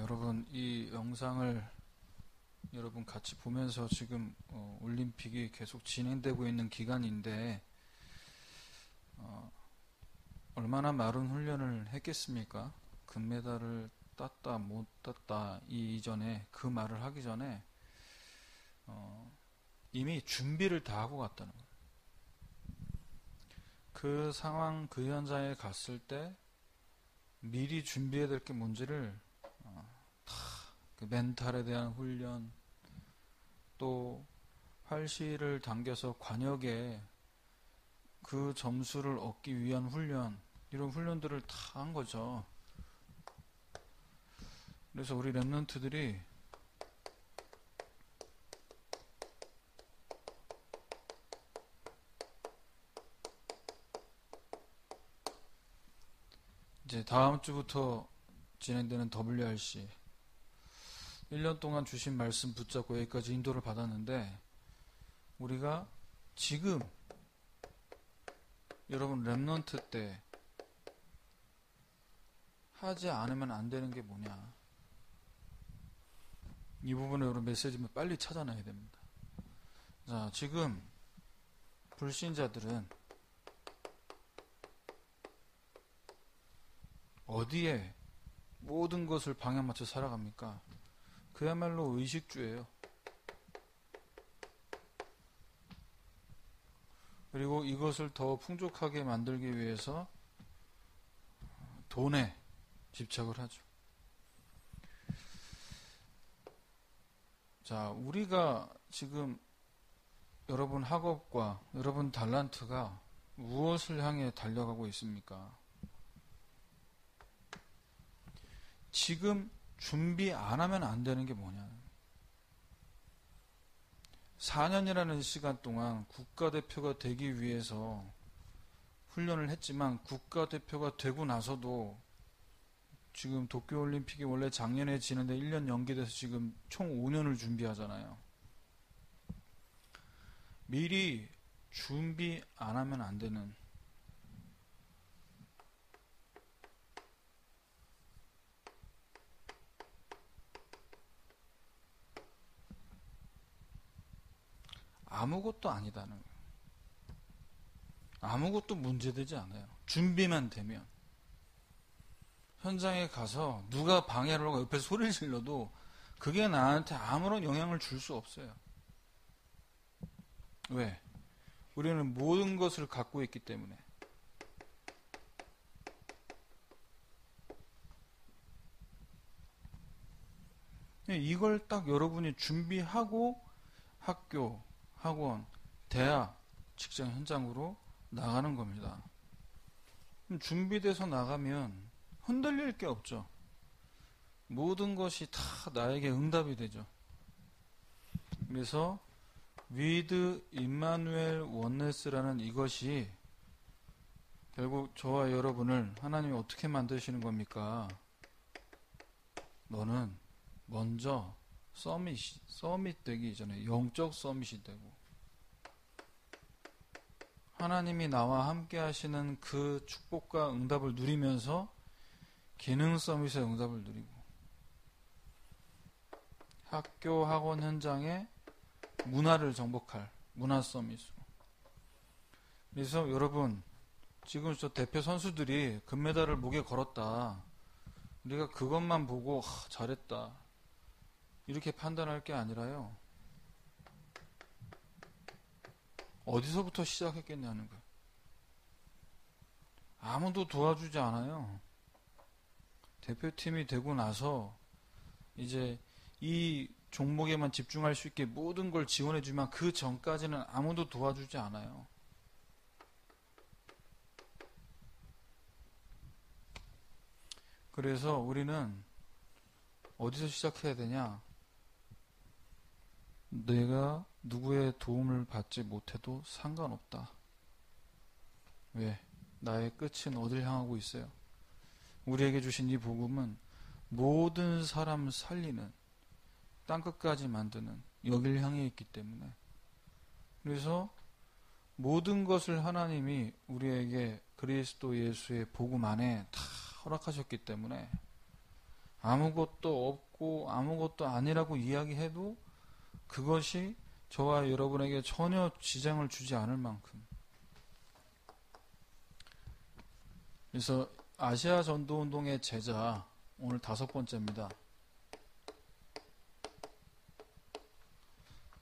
여러분, 이 영상을 여러분 같이 보면서 지금 올림픽이 계속 진행되고 있는 기간인데 얼마나 마른 훈련을 했겠습니까? 금메달을 땄다 못 땄다 이전에 그 말을 하기 전에 이미 준비를 다 하고 갔다는 거예요. 그 상황, 그 현장에 갔을 때 미리 준비해야 될 게 뭔지를 다 그 멘탈에 대한 훈련, 또 활시를 당겨서 관역에 그 점수를 얻기 위한 훈련, 이런 훈련들을 다 한 거죠. 그래서 우리 랩런트들이 이제 다음 주부터 진행되는 WRC 1년 동안 주신 말씀 붙잡고 여기까지 인도를 받았는데, 우리가 지금 여러분 랩런트 때 하지 않으면 안 되는 게 뭐냐, 이 부분에 여러분 메시지를 빨리 찾아내야 됩니다. 자, 지금 불신자들은 어디에 모든 것을 방향 맞춰 살아갑니까? 그야말로 의식주예요. 그리고 이것을 더 풍족하게 만들기 위해서 돈에 집착을 하죠. 자, 우리가 지금 여러분 학업과 여러분 달란트가 무엇을 향해 달려가고 있습니까? 지금 준비 안 하면 안 되는 게 뭐냐. 4년이라는 시간 동안 국가대표가 되기 위해서 훈련을 했지만, 국가대표가 되고 나서도 지금 도쿄올림픽이 원래 작년에 지는데 1년 연기돼서 지금 총 5년을 준비하잖아요. 미리 준비 안 하면 안 되는, 아무것도 아니다는 거예요. 아무것도 문제되지 않아요. 준비만 되면. 현장에 가서 누가 방해를 하고 옆에서 소리를 질러도 그게 나한테 아무런 영향을 줄 수 없어요. 왜? 우리는 모든 것을 갖고 있기 때문에. 이걸 딱 여러분이 준비하고 학교, 학원, 대학, 직장 현장으로 나가는 겁니다. 준비돼서 나가면 흔들릴 게 없죠. 모든 것이 다 나에게 응답이 되죠. 그래서 with 임마누엘 원네스라는 이것이 결국 저와 여러분을 하나님이 어떻게 만드시는 겁니까? 너는 먼저 서밋 되기 이전에 영적 서밋이 되고, 하나님이 나와 함께 하시는 그 축복과 응답을 누리면서 기능 서밋의 응답을 누리고, 학교 학원 현장에 문화를 정복할 문화 서밋으로. 그래서 여러분, 지금 저 대표 선수들이 금메달을 목에 걸었다, 우리가 그것만 보고 잘했다 이렇게 판단할 게 아니라요, 어디서부터 시작했겠냐는 거예요. 아무도 도와주지 않아요. 대표팀이 되고 나서 이제 이 종목에만 집중할 수 있게 모든 걸 지원해주면, 그 전까지는 아무도 도와주지 않아요. 그래서 우리는 어디서 시작해야 되냐? 내가 누구의 도움을 받지 못해도 상관없다. 왜? 나의 끝은 어딜 향하고 있어요? 우리에게 주신 이 복음은 모든 사람 살리는, 땅끝까지 만드는 여길 향해 있기 때문에. 그래서 모든 것을 하나님이 우리에게 그리스도 예수의 복음 안에 다 허락하셨기 때문에 아무것도 없고 아무것도 아니라고 이야기해도 그것이 저와 여러분에게 전혀 지장을 주지 않을 만큼. 그래서 아시아 전도운동의 제자, 오늘 5번째입니다.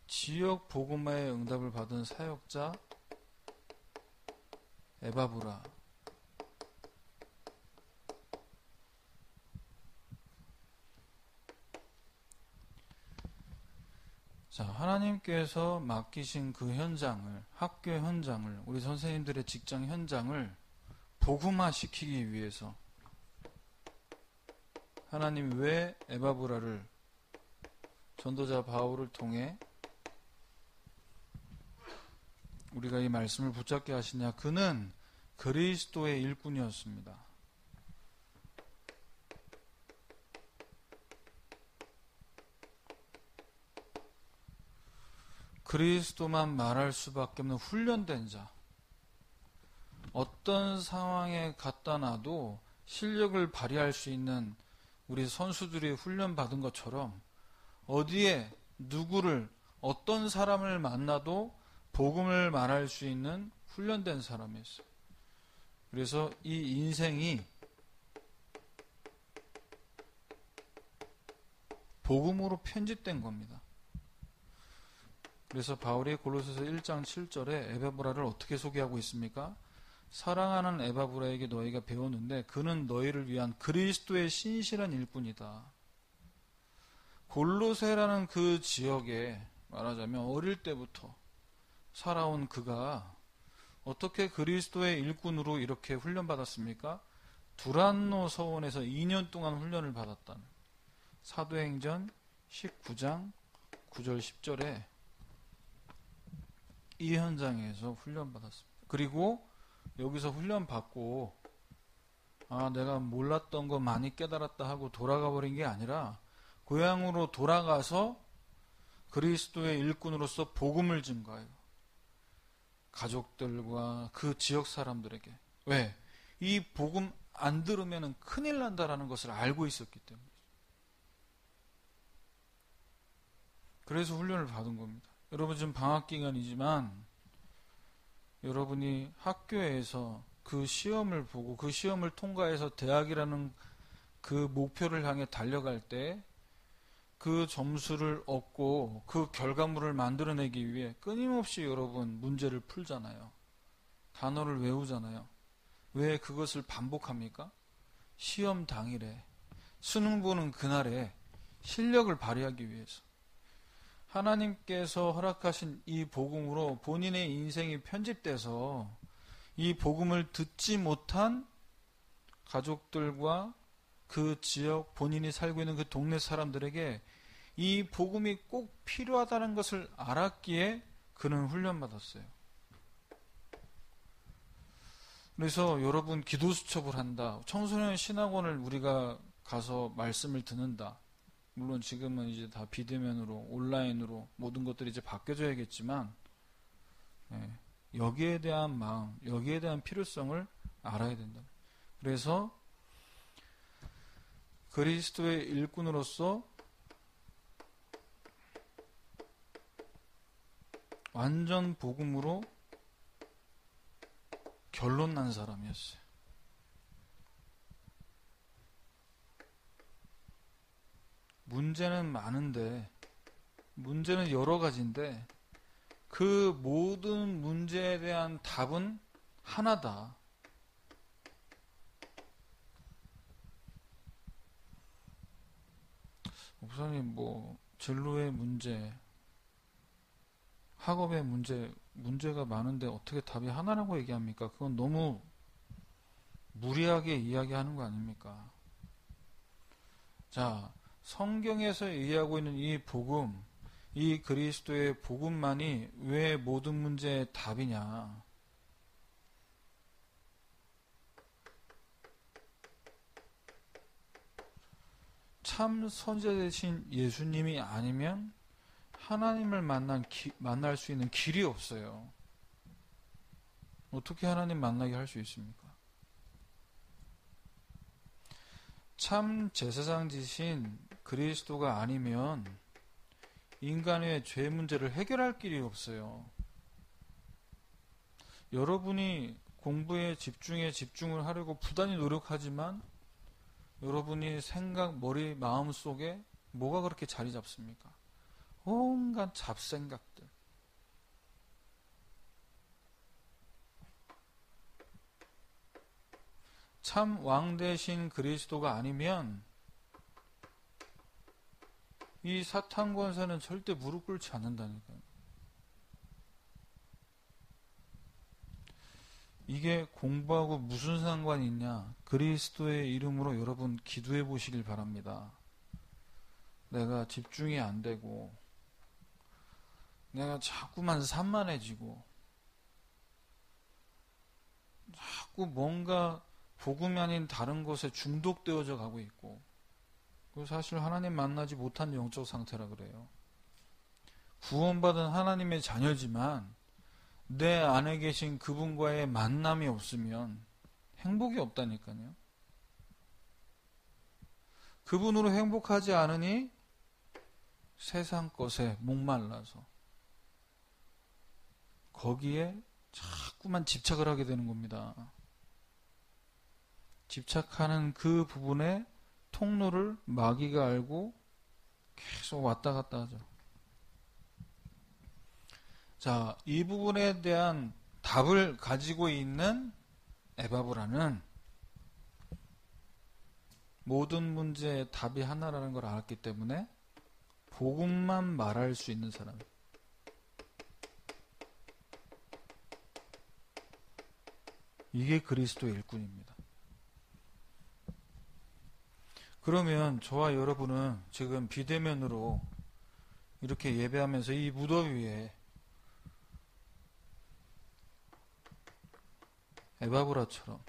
지역 복음화의 응답을 받은 사역자 에바브라. 자, 하나님께서 맡기신 그 현장을, 학교 현장을, 우리 선생님들의 직장 현장을 복음화시키기 위해서 하나님이 왜 에바브라를 전도자 바울을 통해 우리가 이 말씀을 붙잡게 하시냐? 그는 그리스도의 일꾼이었습니다. 그리스도만 말할 수밖에 없는 훈련된 자. 어떤 상황에 갖다 놔도 실력을 발휘할 수 있는 우리 선수들이 훈련받은 것처럼 어디에 누구를 어떤 사람을 만나도 복음을 말할 수 있는 훈련된 사람이었어요. 그래서 이 인생이 복음으로 편집된 겁니다. 그래서 바울이 골로새서 1장 7절에 에바브라를 어떻게 소개하고 있습니까? 사랑하는 에바브라에게 너희가 배웠는데 그는 너희를 위한 그리스도의 신실한 일꾼이다. 골로새라는 그 지역에 말하자면 어릴 때부터 살아온 그가 어떻게 그리스도의 일꾼으로 이렇게 훈련받았습니까? 두란노 서원에서 2년 동안 훈련을 받았다는 사도행전 19장 9절 10절에 이 현장에서 훈련받았습니다. 그리고 여기서 훈련받고 내가 몰랐던 거 많이 깨달았다 하고 돌아가 버린 게 아니라 고향으로 돌아가서 그리스도의 일꾼으로서 복음을 증거해요. 가족들과 그 지역 사람들에게. 왜? 이 복음 안 들으면 큰일 난다라는 것을 알고 있었기 때문에. 그래서 훈련을 받은 겁니다. 여러분 지금 방학기간이지만 여러분이 학교에서 그 시험을 보고 그 시험을 통과해서 대학이라는 그 목표를 향해 달려갈 때 그 점수를 얻고 그 결과물을 만들어내기 위해 끊임없이 여러분 문제를 풀잖아요. 단어를 외우잖아요. 왜 그것을 반복합니까? 시험 당일에, 수능 보는 그날에 실력을 발휘하기 위해서. 하나님께서 허락하신 이 복음으로 본인의 인생이 편집돼서 이 복음을 듣지 못한 가족들과 그 지역, 본인이 살고 있는 그 동네 사람들에게 이 복음이 꼭 필요하다는 것을 알았기에 그는 훈련받았어요. 그래서 여러분 기도 수첩을 한다. 청소년 신학원을 우리가 가서 말씀을 듣는다. 물론 지금은 이제 다 비대면으로 온라인으로 모든 것들이 이제 바뀌어져야겠지만 여기에 대한 마음, 여기에 대한 필요성을 알아야 된다. 그래서 그리스도의 일꾼으로서 완전 복음으로 결론 난 사람이었어요. 문제는 많은데, 문제는 여러 가지인데 그 모든 문제에 대한 답은 하나다. 목사님 진로의 문제, 학업의 문제가 많은데 어떻게 답이 하나라고 얘기합니까? 그건 너무 무리하게 이야기하는 거 아닙니까? 자, 성경에서 얘기하고 있는 이 복음, 이 그리스도의 복음만이 왜 모든 문제의 답이냐? 참 선지자 되신 예수님이 아니면 하나님을 만날 수 있는 길이 없어요. 어떻게 하나님 만나게 할 수 있습니까? 참 제사장이신 그리스도가 아니면 인간의 죄 문제를 해결할 길이 없어요. 여러분이 공부에 집중을 하려고 부단히 노력하지만 여러분이 생각, 머리, 마음 속에 뭐가 그렇게 자리 잡습니까? 온갖 잡생각들. 참 왕 대신 그리스도가 아니면 이 사탄 권세는 절대 무릎 꿇지 않는다니까요. 이게 공부하고 무슨 상관이 있냐? 그리스도의 이름으로 여러분 기도해 보시길 바랍니다. 내가 집중이 안 되고 내가 자꾸만 산만해지고 자꾸 뭔가 복음이 아닌 다른 것에 중독되어져 가고 있고, 사실 하나님 만나지 못한 영적 상태라 그래요. 구원받은 하나님의 자녀지만 내 안에 계신 그분과의 만남이 없으면 행복이 없다니까요. 그분으로 행복하지 않으니 세상 것에 목말라서 거기에 자꾸만 집착을 하게 되는 겁니다. 집착하는 그 부분에 통로를 마귀가 알고 계속 왔다 갔다 하죠. 자, 이 부분에 대한 답을 가지고 있는 에바브라는 모든 문제의 답이 하나라는 걸 알았기 때문에 복음만 말할 수 있는 사람. 이게 그리스도의 일꾼입니다. 그러면 저와 여러분은 지금 비대면으로 이렇게 예배하면서 이 무더위에 에바브라처럼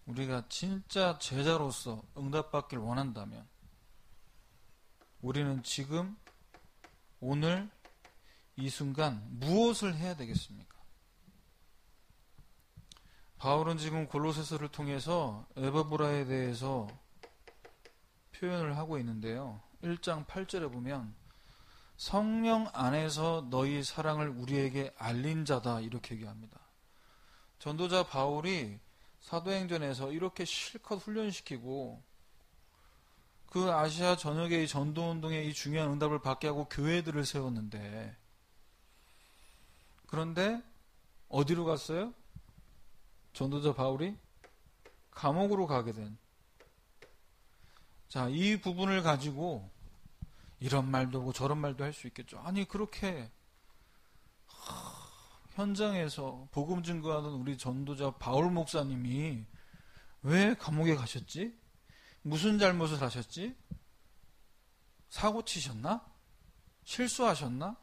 우리가 진짜 제자로서 응답받길 원한다면 우리는 지금 오늘 이 순간 무엇을 해야 되겠습니까? 바울은 지금 골로새서를 통해서 에바브라에 대해서 표현을 하고 있는데요. 1장 8절에 보면 성령 안에서 너희 사랑을 우리에게 알린 자다 이렇게 얘기합니다. 전도자 바울이 사도행전에서 이렇게 실컷 훈련시키고 그 아시아 전역의 이 전도운동에 이 중요한 응답을 받게 하고 교회들을 세웠는데, 그런데 어디로 갔어요? 전도자 바울이 감옥으로 가게 된. 자, 이 부분을 가지고 이런 말도 하고 저런 말도 할 수 있겠죠. 아니, 그렇게 현장에서 복음 증거하던 우리 전도자 바울 목사님이 왜 감옥에 가셨지? 무슨 잘못을 하셨지? 사고 치셨나? 실수하셨나?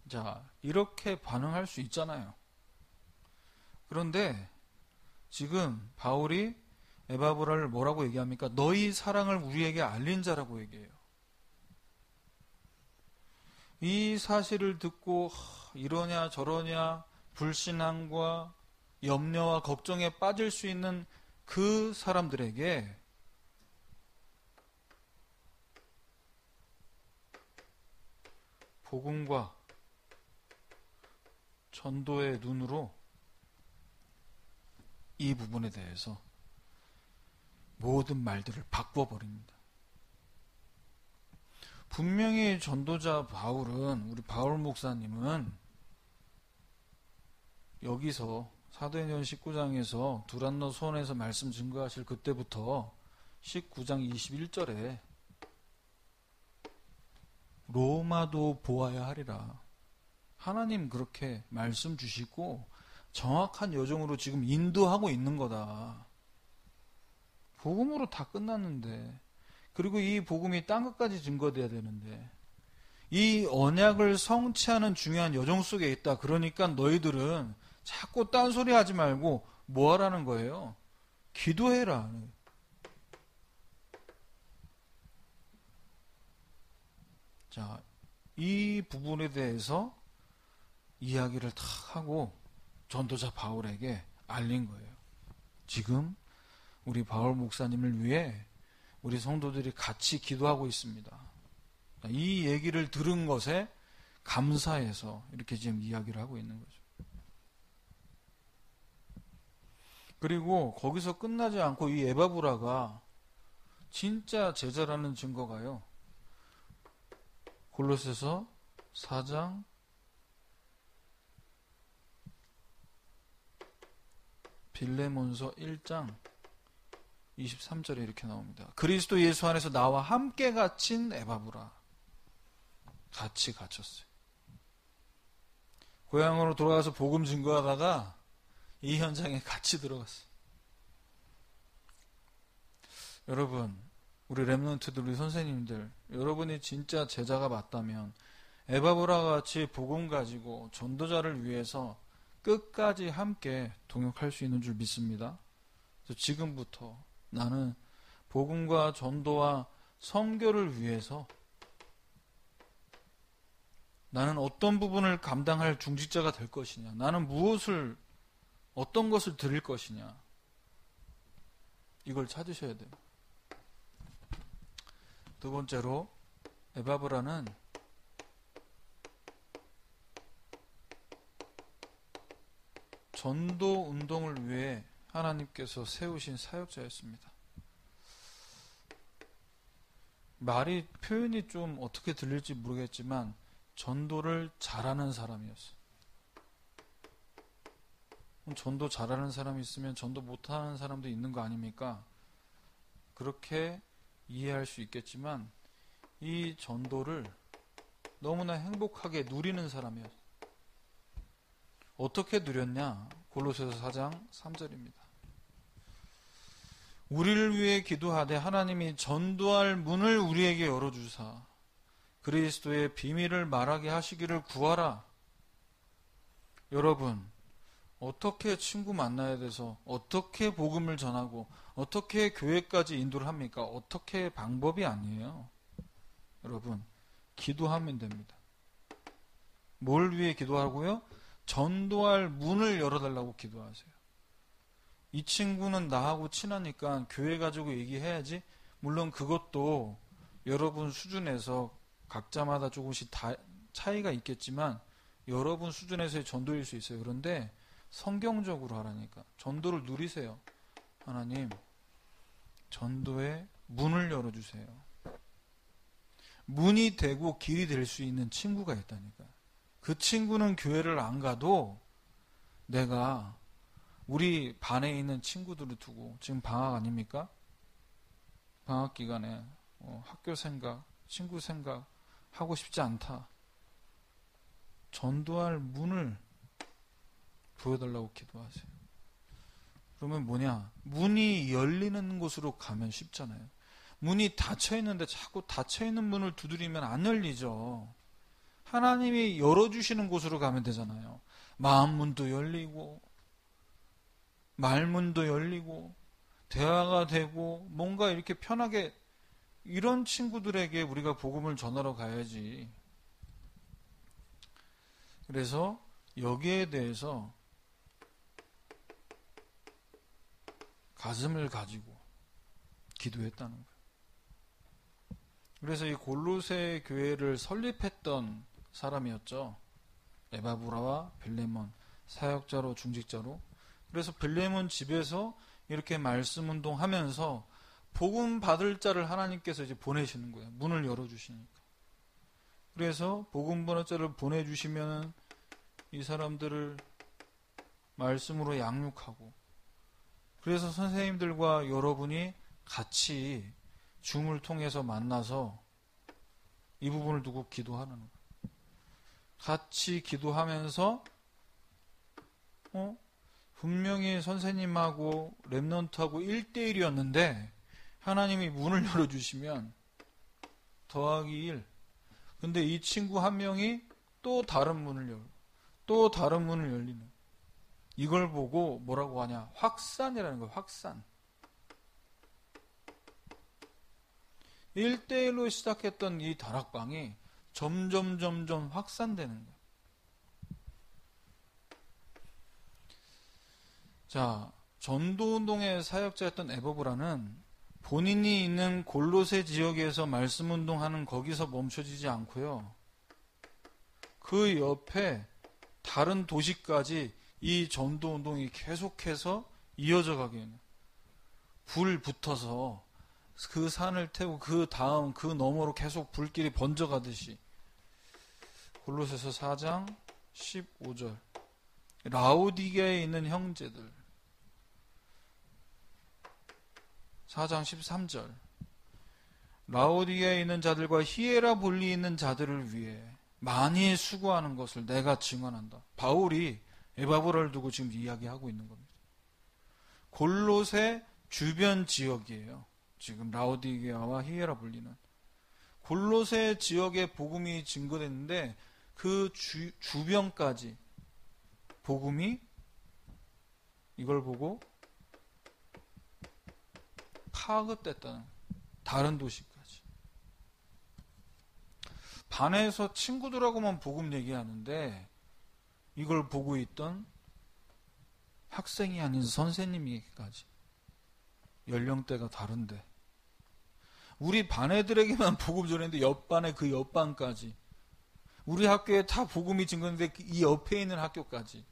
자, 이렇게 반응할 수 있잖아요. 그런데 지금 바울이 에바브라를 뭐라고 얘기합니까? 너희 사랑을 우리에게 알린 자라고 얘기해요. 이 사실을 듣고 이러냐 저러냐 불신앙과 염려와 걱정에 빠질 수 있는 그 사람들에게 복음과 전도의 눈으로 이 부분에 대해서 모든 말들을 바꿔버립니다. 분명히 전도자 바울은, 우리 바울 목사님은 여기서 사도행전 19장에서 두란노 소원에서 말씀 증거하실 그때부터 19장 21절에 로마도 보아야 하리라. 하나님 그렇게 말씀 주시고 정확한 여정으로 지금 인도하고 있는 거다. 복음으로 다 끝났는데, 그리고 이 복음이 땅 끝까지 증거돼야 되는데, 이 언약을 성취하는 중요한 여정 속에 있다. 그러니까 너희들은 자꾸 딴소리 하지 말고 뭐 하라는 거예요? 기도해라. 자, 이 부분에 대해서 이야기를 탁 하고 전도자 바울에게 알린 거예요. 지금 우리 바울 목사님을 위해 우리 성도들이 같이 기도하고 있습니다. 이 얘기를 들은 것에 감사해서 이렇게 지금 이야기를 하고 있는 거죠. 그리고 거기서 끝나지 않고 이 에바브라가 진짜 제자라는 증거가요. 골로새서 4장 빌레몬서 1장 23절에 이렇게 나옵니다. 그리스도 예수 안에서 나와 함께 갇힌 에바브라. 같이 갇혔어요. 고향으로 돌아가서 복음 증거하다가 이 현장에 같이 들어갔어요. 여러분, 우리 렘넌트들, 우리 선생님들, 여러분이 진짜 제자가 맞다면 에바브라 같이 복음 가지고 전도자를 위해서 끝까지 함께 동역할 수 있는 줄 믿습니다. 그래서 지금부터 나는 복음과 전도와 선교를 위해서 나는 어떤 부분을 감당할 중직자가 될 것이냐, 나는 어떤 것을 드릴 것이냐, 이걸 찾으셔야 돼요. 두 번째로 에바브라는 전도 운동을 위해 하나님께서 세우신 사역자였습니다. 표현이 좀 어떻게 들릴지 모르겠지만 전도를 잘하는 사람이었어요. 전도 잘하는 사람이 있으면 전도 못하는 사람도 있는 거 아닙니까? 그렇게 이해할 수 있겠지만 이 전도를 너무나 행복하게 누리는 사람이었어요. 어떻게 누렸냐? 골로새서 4장 3절입니다. 우리를 위해 기도하되 하나님이 전도할 문을 우리에게 열어주사 그리스도의 비밀을 말하게 하시기를 구하라. 여러분, 어떻게 친구 만나야 돼서 어떻게 복음을 전하고 어떻게 교회까지 인도를 합니까? 어떻게 방법이 아니에요. 여러분, 기도하면 됩니다. 뭘 위해 기도하고요? 전도할 문을 열어달라고 기도하세요. 이 친구는 나하고 친하니까 교회 가지고 얘기해야지. 물론 그것도 여러분 수준에서 각자마다 조금씩 차이가 있겠지만 여러분 수준에서의 전도일 수 있어요. 그런데 성경적으로 하라니까. 전도를 누리세요. 하나님, 전도의 문을 열어주세요. 문이 되고 길이 될 수 있는 친구가 있다니까. 그 친구는 교회를 안 가도 내가 우리 반에 있는 친구들을 두고 지금 방학 아닙니까? 방학 기간에 학교 생각, 친구 생각 하고 싶지 않다. 전도할 문을 보여달라고 기도하세요. 그러면 뭐냐? 문이 열리는 곳으로 가면 쉽잖아요. 문이 닫혀있는데 자꾸 닫혀있는 문을 두드리면 안 열리죠. 하나님이 열어주시는 곳으로 가면 되잖아요. 마음문도 열리고 말문도 열리고 대화가 되고 뭔가 이렇게 편하게 이런 친구들에게 우리가 복음을 전하러 가야지. 그래서 여기에 대해서 가슴을 가지고 기도했다는 거예요. 그래서 이 골로새 교회를 설립했던 사람이었죠. 에바브라와 빌레몬, 사역자로 중직자로. 그래서 빌레몬 집에서 이렇게 말씀 운동하면서 복음 받을 자를 하나님께서 이제 보내시는 거예요. 문을 열어주시니까. 그래서 복음 받을 자를 보내주시면 이 사람들을 말씀으로 양육하고, 그래서 선생님들과 여러분이 같이 줌을 통해서 만나서 이 부분을 두고 기도하는 거예요. 같이 기도하면서 분명히 선생님하고 랩넌트하고 1대1이었는데 하나님이 문을 열어주시면 더하기 1. 근데 이 친구 한 명이 또 다른 문을 열고 또 다른 문을 열리는, 이걸 보고 뭐라고 하냐? 확산이라는 거예요. 확산. 1대1로 시작했던 이 다락방이 점점 확산되는 거예요. 자, 전도운동의 사역자였던 에바브라는 본인이 있는 골로새 지역에서 말씀운동하는 거기서 멈춰지지 않고요. 그 옆에 다른 도시까지 이 전도운동이 계속해서 이어져 가게는 불 붙어서 그 산을 태우고 그 다음 그 너머로 계속 불길이 번져가듯이 골로새서 4장 15절 라오디게에 있는 형제들 4장 13절 라오디게에 있는 자들과 히에라볼리에 있는 자들을 위해 많이 수고하는 것을 내가 증언한다. 바울이 에바브라를 두고 지금 이야기하고 있는 겁니다. 골로새 주변 지역이에요. 지금 라오디게아와 히에라볼리는 골로새 지역에 복음이 증거됐는데 그 주변까지 복음이 이걸 보고 파급됐다는 다른 도시까지. 반에서 친구들하고만 복음 얘기하는데 이걸 보고 있던 학생이 아닌 선생님에게까지 연령대가 다른데 우리 반 애들에게만 복음 전했는데 옆반에 그 옆반까지 우리 학교에 다 복음이 증거인데 이 옆에 있는 학교까지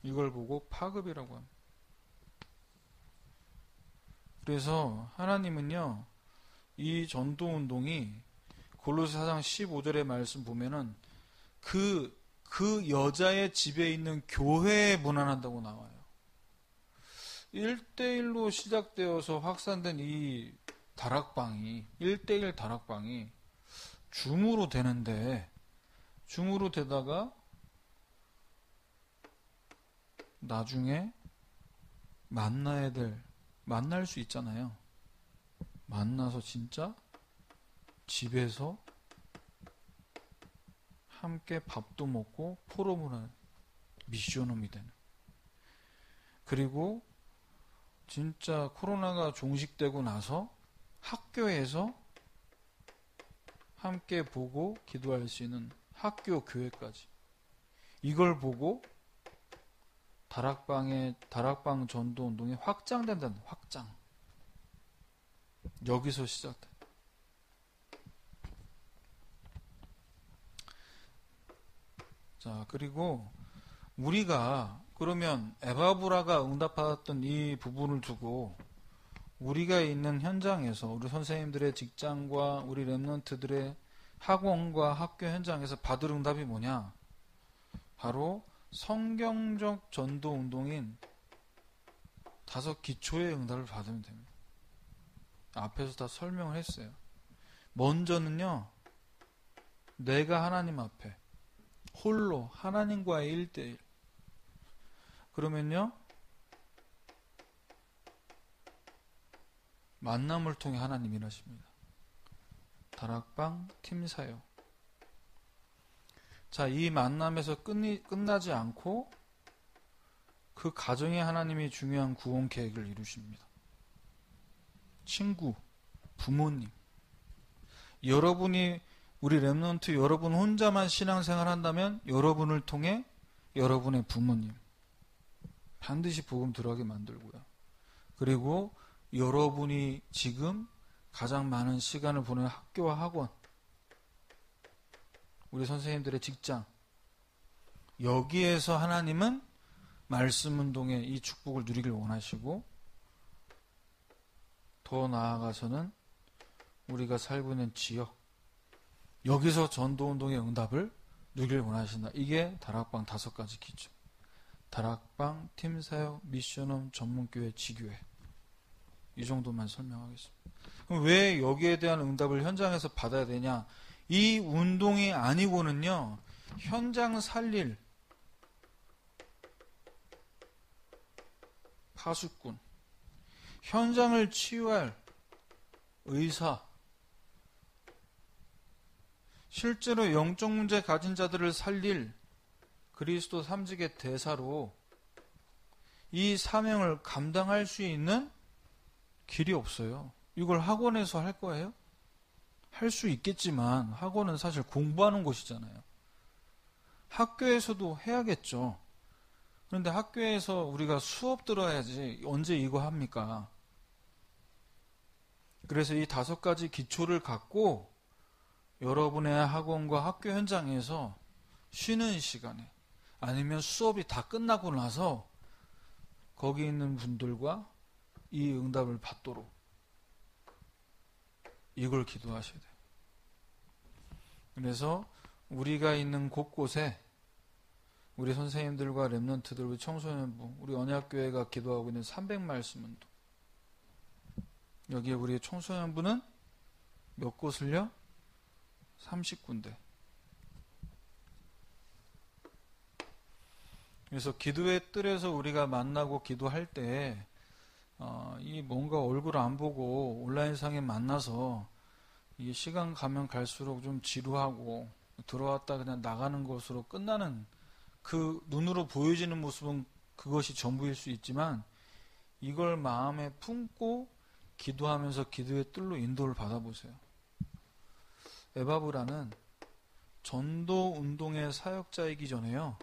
이걸 보고 파급이라고 합니다. 그래서 하나님은요 이 전도운동이 골로새 4장 15절의 말씀 보면은 그 여자의 집에 있는 교회에 문안한다고 나와요. 1대1로 시작되어서 확산된 이 다락방이 1대1 다락방이 줌으로 되는데 줌으로 되다가 나중에 만날 수 있잖아요. 만나서 진짜 집에서 함께 밥도 먹고 포럼을 하는 미션홈이 되는. 그리고 진짜 코로나가 종식되고 나서 학교에서 함께 보고 기도할 수 있는 학교 교회까지. 이걸 보고 다락방 전도 운동이 확장된다는 확장. 여기서 시작돼. 자, 그리고 우리가 그러면 에바브라가 응답받았던 이 부분을 두고 우리가 있는 현장에서 우리 선생님들의 직장과 우리 랩런트들의 학원과 학교 현장에서 받을 응답이 뭐냐? 바로 성경적 전도 운동인 5 기초의 응답을 받으면 됩니다. 앞에서 다 설명을 했어요. 먼저는요, 내가 하나님 앞에 홀로 하나님과의 1대1. 그러면요, 만남을 통해 하나님 일하십니다. 다락방 팀 사역. 자, 이 만남에서 끝나지 않고 그 가정에 하나님이 중요한 구원 계획을 이루십니다. 친구, 부모님. 여러분이 우리 랩런트 여러분 혼자만 신앙생활 한다면 여러분을 통해 여러분의 부모님 반드시 복음 들어가게 만들고요. 그리고 여러분이 지금 가장 많은 시간을 보내는 학교와 학원, 우리 선생님들의 직장, 여기에서 하나님은 말씀 운동의 이 축복을 누리길 원하시고, 더 나아가서는 우리가 살고 있는 지역, 여기서 전도운동의 응답을 누리길 원하신다. 이게 다락방 5가지 기초. 다락방, 팀사역, 미션홈, 전문교회, 지교회. 이 정도만 설명하겠습니다. 그럼 왜 여기에 대한 응답을 현장에서 받아야 되냐? 이 운동이 아니고는요, 현장 살릴 파수꾼, 현장을 치유할 의사, 실제로 영적 문제 가진 자들을 살릴 그리스도 삼직의 대사로 이 사명을 감당할 수 있는 길이 없어요. 이걸 학원에서 할 거예요? 할 수 있겠지만 학원은 사실 공부하는 곳이잖아요. 학교에서도 해야겠죠. 그런데 학교에서 우리가 수업 들어야지 언제 이거 합니까? 그래서 이 5가지 기초를 갖고 여러분의 학원과 학교 현장에서 쉬는 시간에 아니면 수업이 다 끝나고 나서 거기 있는 분들과 이 응답을 받도록 이걸 기도하셔야 돼요. 그래서 우리가 있는 곳곳에 우리 선생님들과 랩런트들, 우리 청소년부, 우리 언약교회가 기도하고 있는 300말씀은도 여기에 우리 청소년부는 몇 곳을요? 30군데. 그래서 기도의 뜰에서 우리가 만나고 기도할 때 이 뭔가 얼굴 안 보고 온라인상에 만나서 이게 시간 가면 갈수록 좀 지루하고 들어왔다 그냥 나가는 것으로 끝나는 그 눈으로 보여지는 모습은 그것이 전부일 수 있지만 이걸 마음에 품고 기도하면서 기도의 뜰로 인도를 받아보세요. 에바브라는 전도 운동의 사역자이기 전에요.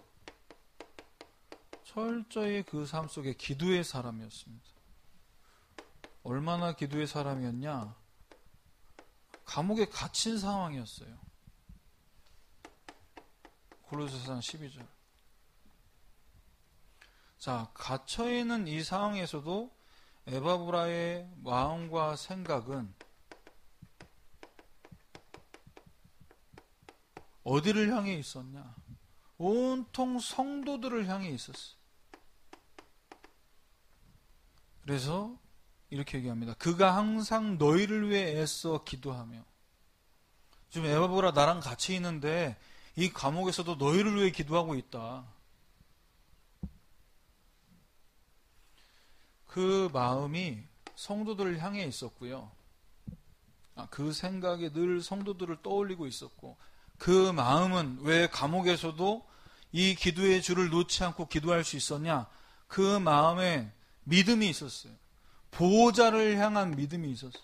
철저히 그 삶 속에 기도의 사람이었습니다. 얼마나 기도의 사람이었냐? 감옥에 갇힌 상황이었어요. 골로새서 12절. 자, 갇혀있는 이 상황에서도 에바브라의 마음과 생각은 어디를 향해 있었냐? 온통 성도들을 향해 있었어요. 그래서 이렇게 얘기합니다. 그가 항상 너희를 위해 애써 기도하며. 지금 에바브라 나랑 같이 있는데 이 감옥에서도 너희를 위해 기도하고 있다. 그 마음이 성도들을 향해 있었고요. 그 생각이 늘 성도들을 떠올리고 있었고, 그 마음은 왜 감옥에서도 이 기도의 줄을 놓지 않고 기도할 수 있었냐? 그 마음에 믿음이 있었어요. 보호자를 향한 믿음이 있었어요.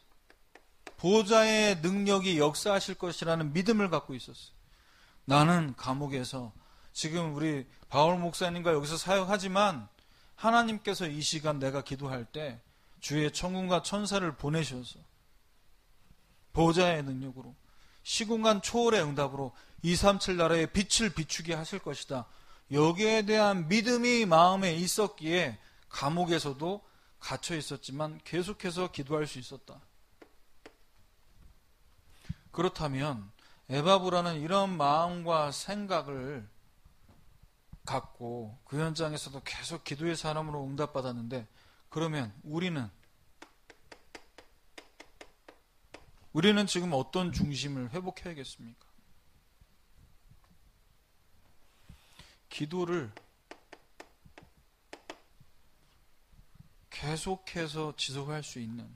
보호자의 능력이 역사하실 것이라는 믿음을 갖고 있었어요. 나는 감옥에서 지금 우리 바울 목사님과 여기서 사역하지만 하나님께서 이 시간 내가 기도할 때 주의 천군과 천사를 보내셔서 보호자의 능력으로 시공간 초월의 응답으로 237 나라의 빛을 비추게 하실 것이다. 여기에 대한 믿음이 마음에 있었기에 감옥에서도 갇혀 있었지만 계속해서 기도할 수 있었다. 그렇다면 에바브라는 이런 마음과 생각을 갖고 그 현장에서도 계속 기도의 사람으로 응답받았는데, 그러면 우리는 지금 어떤 중심을 회복해야겠습니까? 기도를 계속해서 지속할 수 있는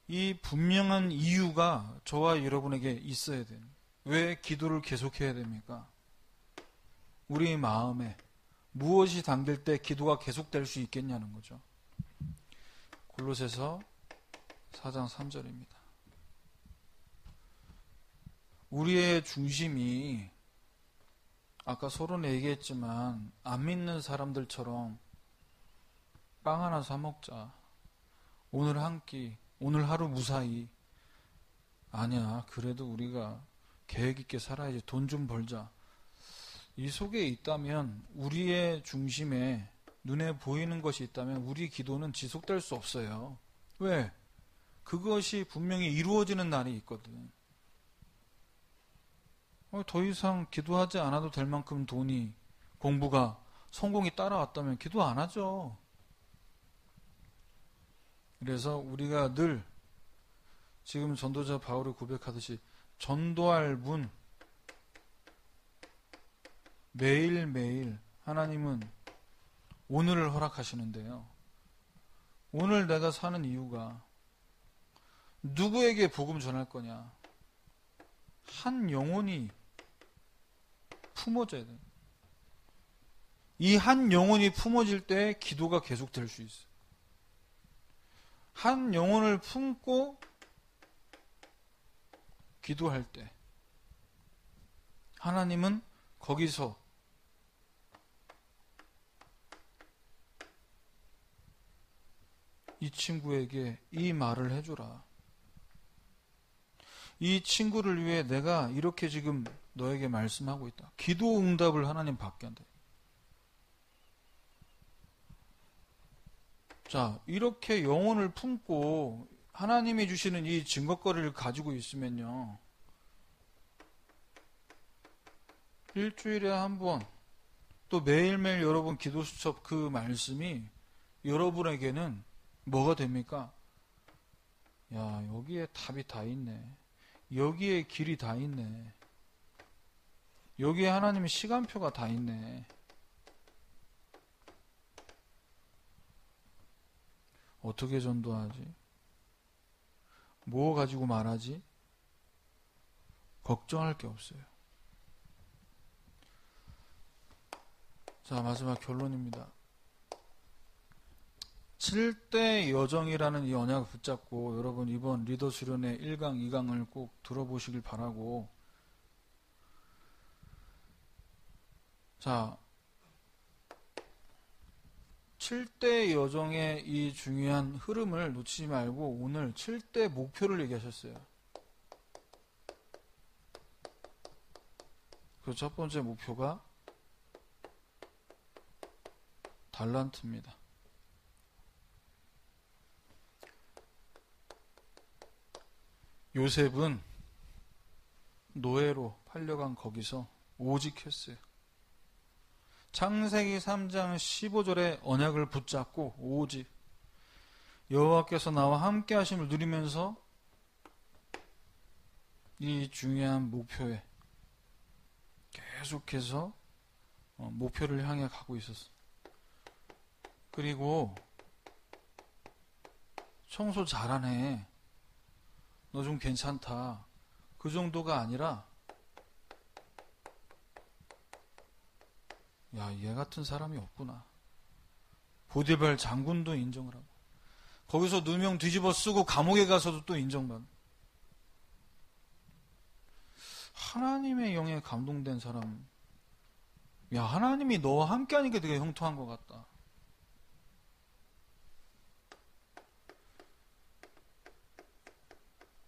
이 분명한 이유가 저와 여러분에게 있어야 돼요. 왜 기도를 계속해야 됩니까? 우리 마음에 무엇이 담길 때 기도가 계속될 수 있겠냐는 거죠. 골로새서 4장 3절입니다. 우리의 중심이 아까 서론에 얘기했지만 안 믿는 사람들처럼 빵 하나 사 먹자, 오늘 한 끼, 오늘 하루 무사히, 아니야 그래도 우리가 계획 있게 살아야지, 돈 좀 벌자, 이 속에 있다면, 우리의 중심에 눈에 보이는 것이 있다면 우리 기도는 지속될 수 없어요. 왜? 그것이 분명히 이루어지는 날이 있거든. 더 이상 기도하지 않아도 될 만큼 돈이, 공부가, 성공이 따라왔다면 기도 안 하죠. 그래서 우리가 늘 지금 전도자 바울이 고백하듯이 전도할 문, 매일매일 하나님은 오늘을 허락하시는데요. 오늘 내가 사는 이유가 누구에게 복음 전할 거냐? 한 영혼이 품어져야 돼요. 이 한 영혼이 품어질 때 기도가 계속될 수 있어요. 한 영혼을 품고 기도할 때 하나님은 거기서 이 친구에게 이 말을 해주라. 이 친구를 위해 내가 이렇게 지금 너에게 말씀하고 있다. 기도 응답을 하나님 받게 한다. 자, 이렇게 영혼을 품고 하나님이 주시는 이 증거거리를 가지고 있으면요, 일주일에 한 번, 또 매일매일 여러분 기도 수첩 그 말씀이 여러분에게는 뭐가 됩니까? 야, 여기에 답이 다 있네. 여기에 길이 다 있네. 여기에 하나님의 시간표가 다 있네. 어떻게 전도하지? 뭐 가지고 말하지? 걱정할 게 없어요. 자, 마지막 결론입니다. 7대 여정이라는 이 언약을 붙잡고 여러분 이번 리더 수련회 1강, 2강을 꼭 들어보시길 바라고, 자, 7대 여정의 이 중요한 흐름을 놓치지 말고 오늘 7대 목표를 얘기하셨어요. 그 첫 번째 목표가 달란트입니다. 요셉은 노예로 팔려간 거기서 오직 했어요. 창세기 3장 15절에 언약을 붙잡고 오직 여호와께서 나와 함께 하심을 누리면서 이 중요한 목표에 계속해서 목표를 향해 가고 있었어요. 그리고 청소 잘하네, 너 좀 괜찮다, 그 정도가 아니라 야, 얘 같은 사람이 없구나. 보디발 장군도 인정을 하고, 거기서 누명 뒤집어 쓰고 감옥에 가서도 또 인정받고, 하나님의 영에 감동된 사람, 야, 하나님이 너와 함께 하니까 되게 형통한 것 같다.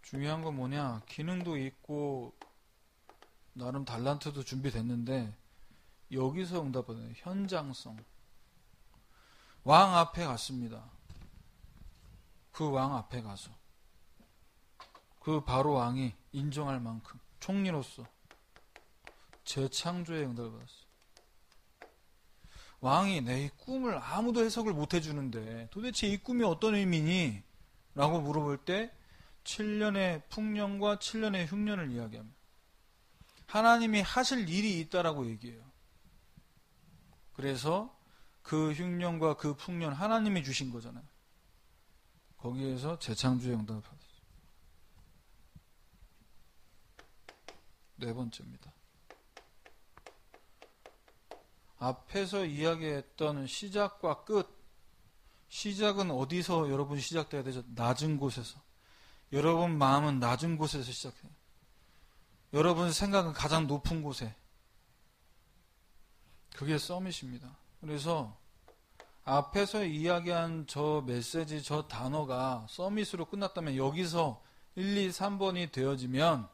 중요한 건 뭐냐, 기능도 있고 나름 달란트도 준비됐는데 여기서 응답받아요. 현장성. 왕 앞에 갔습니다. 그 왕 앞에 가서 그 바로 왕이 인정할 만큼 총리로서 재창조의 응답을 받았어요. 왕이 내 이 꿈을 아무도 해석을 못 해주는데 도대체 이 꿈이 어떤 의미니? 라고 물어볼 때 7년의 풍년과 7년의 흉년을 이야기합니다. 하나님이 하실 일이 있다라고 얘기해요. 그래서 그 흉년과 그 풍년 하나님이 주신 거잖아요. 거기에서 재창조의 응답을 받았어요. 네 번째입니다. 앞에서 이야기했던 시작과 끝, 시작은 어디서 여러분 시작돼야 되죠? 낮은 곳에서. 여러분 마음은 낮은 곳에서 시작해요. 여러분 생각은 가장 높은 곳에. 그게 서밋입니다. 그래서 앞에서 이야기한 저 메시지, 저 단어가 서밋으로 끝났다면 여기서 1, 2, 3번이 되어지면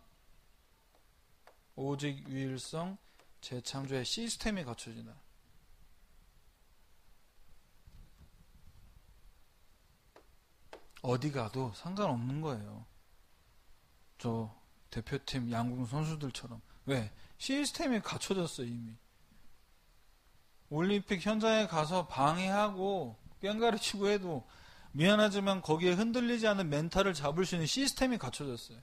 오직 유일성, 재창조의 시스템이 갖춰진다. 어디 가도 상관없는 거예요. 저 대표팀 양궁 선수들처럼. 왜? 시스템이 갖춰졌어요, 이미. 올림픽 현장에 가서 방해하고 꽹가리치고 해도 미안하지만 거기에 흔들리지 않는 멘탈을 잡을 수 있는 시스템이 갖춰졌어요.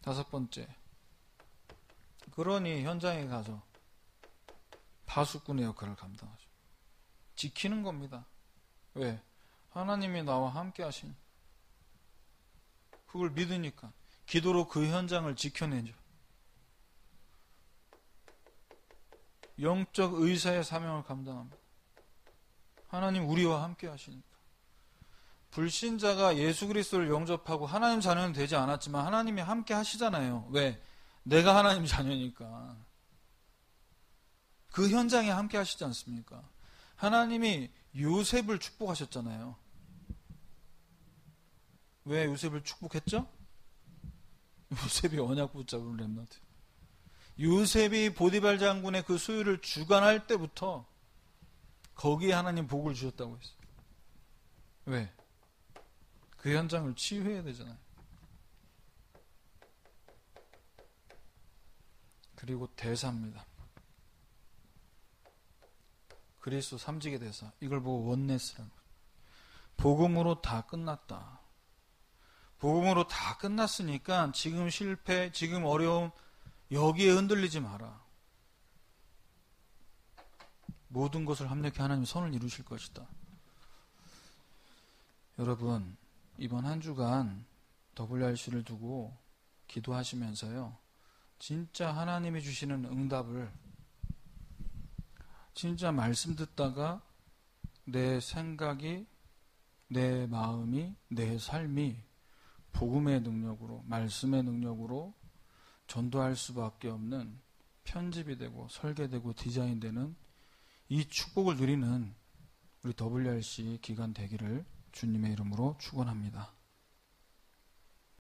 다섯 번째, 그러니 현장에 가서 파수꾼의 역할을 감당하죠. 지키는 겁니다. 왜? 하나님이 나와 함께 하시니. 그걸 믿으니까 기도로 그 현장을 지켜내죠. 영적 의사의 사명을 감당합니다. 하나님 우리와 함께 하시니까. 불신자가 예수 그리스도를 영접하고 하나님 자녀는 되지 않았지만 하나님이 함께 하시잖아요. 왜? 내가 하나님 자녀니까. 그 현장에 함께 하시지 않습니까? 하나님이 요셉을 축복하셨잖아요. 왜 요셉을 축복했죠? 요셉이 언약 붙잡은 렘넌트. 요셉이 보디발 장군의 그 소유를 주관할 때부터 거기에 하나님 복을 주셨다고 했어요. 왜? 그 현장을 치유해야 되잖아요. 그리고 대사입니다. 그리스도 삼직의 대사. 이걸 보고 원네스라는 거예요. 복음으로 다 끝났다. 복음으로 다 끝났으니까 지금 실패, 지금 어려움 여기에 흔들리지 마라. 모든 것을 합력해 하나님의 선을 이루실 것이다. 여러분, 이번 한 주간 WRC를 두고 기도하시면서요, 진짜 하나님이 주시는 응답을 진짜 말씀 듣다가 내 생각이, 내 마음이, 내 삶이 복음의 능력으로, 말씀의 능력으로 전도할 수밖에 없는 편집이 되고 설계되고 디자인되는 이 축복을 누리는 우리 WRC 기간 되기를 주님의 이름으로 축원합니다.